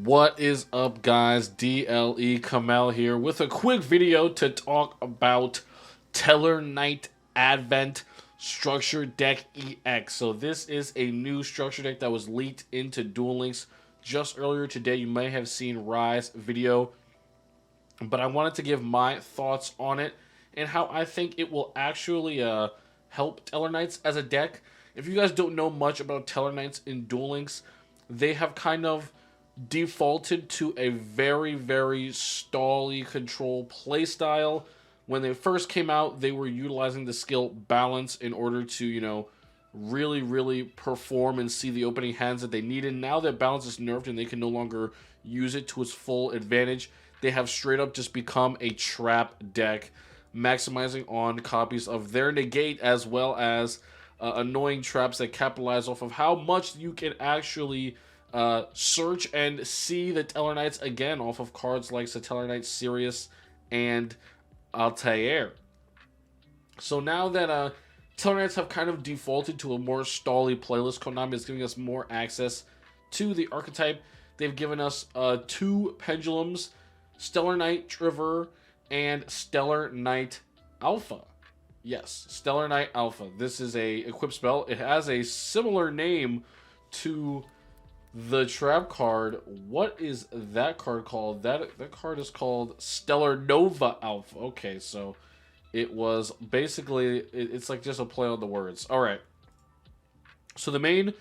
What is up, guys? DLE Kamell here with a quick video to talk about Tellarknight Advent Structure Deck EX. So this is a new structure deck that was leaked into Duel Links just earlier today. You may have seen Rye's video, but I wanted to give my thoughts on it and how I think it will actually help Tellarknights as a deck. If you guys don't know much about Tellarknights in Duel Links, they have kind of defaulted to a very stally control playstyle. When they first came out, they were utilizing the skill balance in order to, really perform and see the opening hands that they needed. Now that balance is nerfed and they can no longer use it to its full advantage, they have straight up just become a trap deck, maximizing on copies of their negate as well as annoying traps that capitalize off of how much you can actually search and see the Tellarknights again off of cards like the Tellarknight Sirius and Altair. So now that Tellarknights have kind of defaulted to a more stally playlist, Konami is giving us more access to the archetype. They've given us two pendulums, Tellarknight Triver and Tellarknight Alpha. Yes, Tellarknight Alpha. This is a equip spell. It has a similar name to the trap card. What is that card called? That card is called Stellar Nova Alpha. Okay, so it was basically, it's like just a play on the words. All right. So the main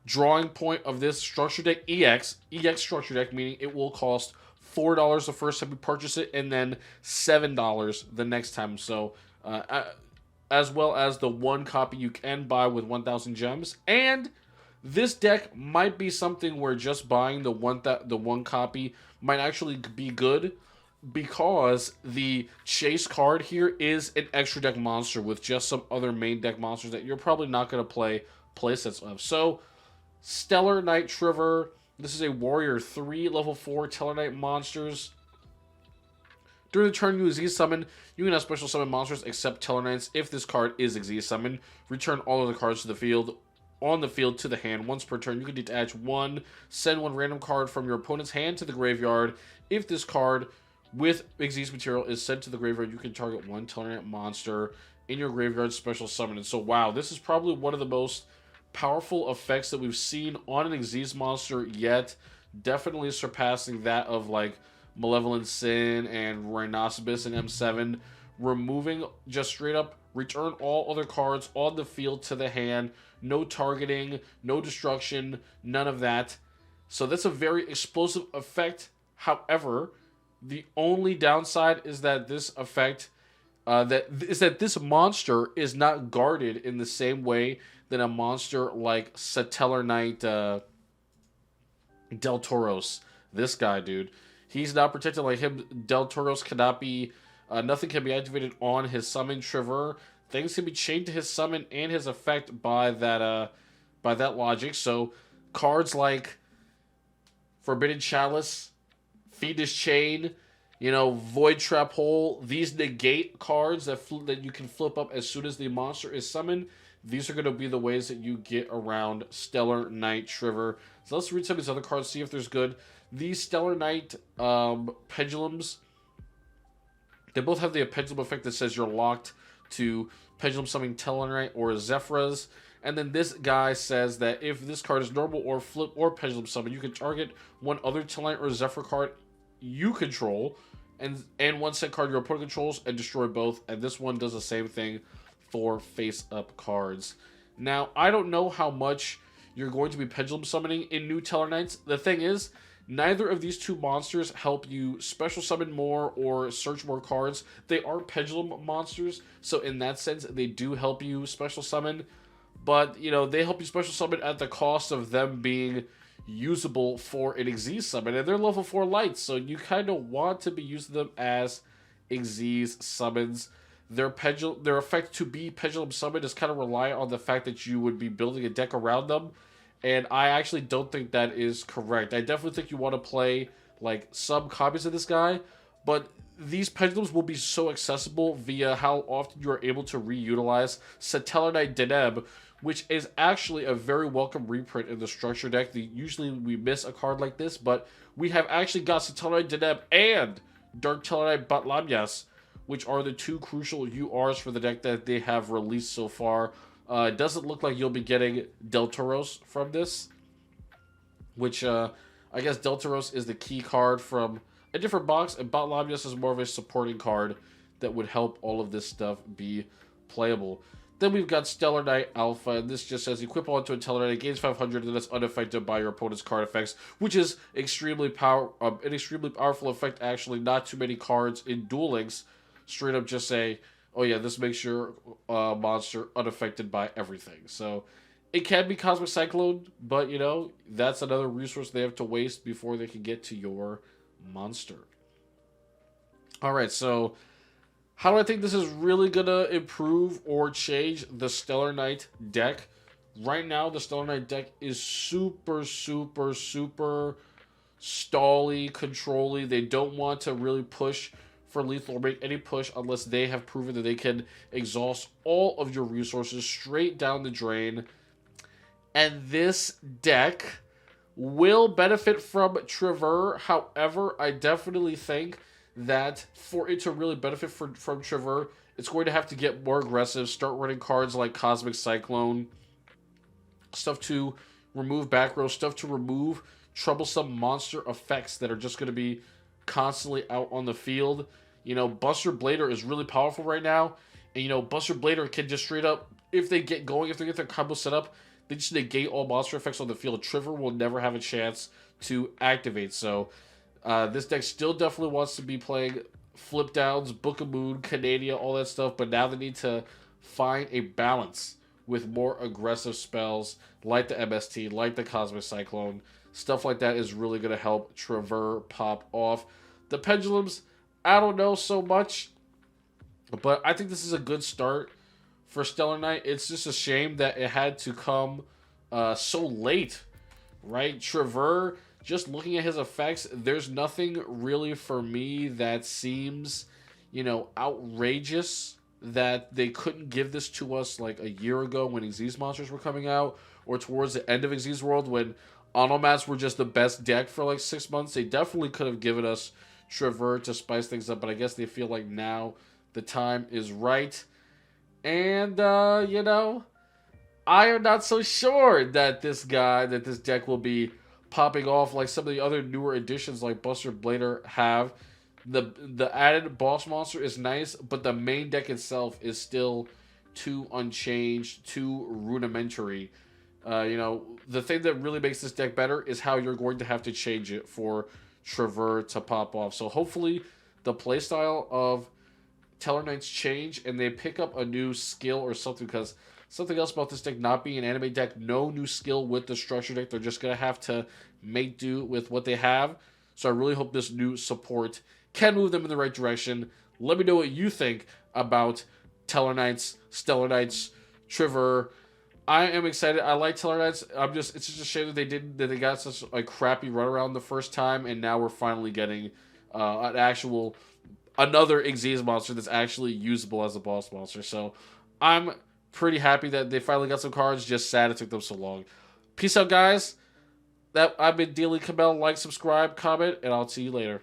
drawing point of this structure deck, EX structure deck, meaning it will cost $4 the first time you purchase it, and then $7 the next time. So, as well as the one copy you can buy with 1,000 gems. And this deck might be something where just buying the one copy might actually be good, because the chase card here is an extra deck monster with just some other main deck monsters that you're probably not going to play playsets of. So, Tellarknight Triver. This is a Warrior 3 level 4 Tellarknight monsters. During the turn you Exceed Summon, you can have special summon monsters except Tellarknights. If this card is Exceed Summon, return all of the cards to the field on the field to the hand. Once per turn, you can detach one, send one random card from your opponent's hand to the graveyard. If this card with Exceed material is sent to the graveyard, you can target one Tellarknight monster in your graveyard special summon. And so, wow, this is probably one of the most powerful effects that we've seen on an Exceed monster yet. Definitely surpassing that of like Malevolent Sin and Rhinoceros and M7. Removing, just straight up return all other cards on the field to the hand. No targeting, no destruction, none of that. So that's a very explosive effect. However, the only downside is that this effect, that this monster is not guarded in the same way than a monster like Tellarknight Del Toros. This guy, dude. He's not protected like him. Del Toros cannot be, nothing can be activated on his summon Triver. Things can be chained to his summon and his effect by that logic. So cards like Forbidden Chalice, Fiendish Chain, Void Trap Hole, these negate cards that you can flip up as soon as the monster is summoned. These are going to be the ways that you get around Tellarknight Triver. So let's read some of these other cards, see if there's good. These Tellarknight pendulums, they both have the pendulum effect that says you're locked to pendulum summoning Tellarknight or Zephyras. And then this guy says that if this card is normal or flip or pendulum summon, you can target one other Tellarknight or Zephyr card you control and one set card your opponent controls and destroy both. And this one does the same thing for face-up cards. Now, I don't know how much you're going to be pendulum summoning in new Tellarknights. The thing is, neither of these two monsters help you special summon more or search more cards. They are pendulum monsters, so in that sense, they do help you special summon. But, they help you special summon at the cost of them being usable for an Exceed summon. And they're level 4 lights, so you kind of want to be using them as Exceed summons. Their effect to be pendulum summoned is kind of reliant on the fact that you would be building a deck around them. And I actually don't think that is correct. I definitely think you want to play like some copies of this guy, but these pendulums will be so accessible via how often you are able to reutilize Tellarknight Deneb, which is actually a very welcome reprint in the structure deck. Usually we miss a card like this, but we have actually got Tellarknight Deneb and Dark Tellarknight Batlamyas, which are the two crucial URs for the deck that they have released so far. It doesn't look like you'll be getting Deltaros from this, which I guess Deltaros is the key card from a different box, and Batlamyas is more of a supporting card that would help all of this stuff be playable. Then we've got Stellar Knight Alpha, and this just says equip onto a Tellarknight, it gains 500, and that's unaffected by your opponent's card effects, which is an extremely powerful effect. Actually, not too many cards in Duel Links straight up just say, oh yeah, this makes your monster unaffected by everything. So it can be Cosmic Cyclone, but you know, that's another resource they have to waste before they can get to your monster. Alright, so how do I think this is really going to improve or change the Stellar Knight deck? Right now, the Stellar Knight deck is super stally, controlly. They don't want to really push for lethal or make any push unless they have proven that they can exhaust all of your resources straight down the drain. And this deck will benefit from Trevor. However, I definitely think that for it to really benefit from Trevor, it's going to have to get more aggressive, start running cards like Cosmic Cyclone, stuff to remove back row, stuff to remove troublesome monster effects that are just going to be constantly out on the field. You know, Buster Blader is really powerful right now, and you know, Buster Blader can just straight up, if they get going, if they get their combo set up, they just negate all monster effects on the field. Trevor will never have a chance to activate, so this deck still definitely wants to be playing Flip Downs, Book of Moon, Canadia, all that stuff, but now they need to find a balance with more aggressive spells like the MST, like the Cosmic Cyclone. Stuff like that is really going to help Trevor pop off. The Pendulums, I don't know so much, but I think this is a good start for Stellar Knight. It's just a shame that it had to come so late, right? Trevor, just looking at his effects, there's nothing really for me that seems, you know, outrageous that they couldn't give this to us like a year ago when Xyz monsters were coming out, or towards the end of Xyz World when Onomats were just the best deck for like 6 months. They definitely could have given us Trevor to spice things up, but I guess they feel like now the time is right. And, you know, I am not so sure that this deck will be popping off like some of the other newer additions like Buster Blader have. The added boss monster is nice, but the main deck itself is still too unchanged, too rudimentary. You know, the thing that really makes this deck better is how you're going to have to change it for Trevor to pop off. So hopefully the playstyle of Tellarknights change and they pick up a new skill or something, because something else about this deck not being an anime deck, no new skill with the structure deck. They're just going to have to make do with what they have. So I really hope this new Supprt can move them in the right direction. Let me know what you think about Tellarknights, Stellar Knights, Trevor. I am excited. I like Tellarknights. It's just a shame that they got such a crappy run around the first time, and now we're finally getting another Xyz monster that's actually usable as a boss monster. So I'm pretty happy that they finally got some cards. Just sad it took them so long. Peace out, guys. I've been Daily Kamell. Like, subscribe, comment, and I'll see you later.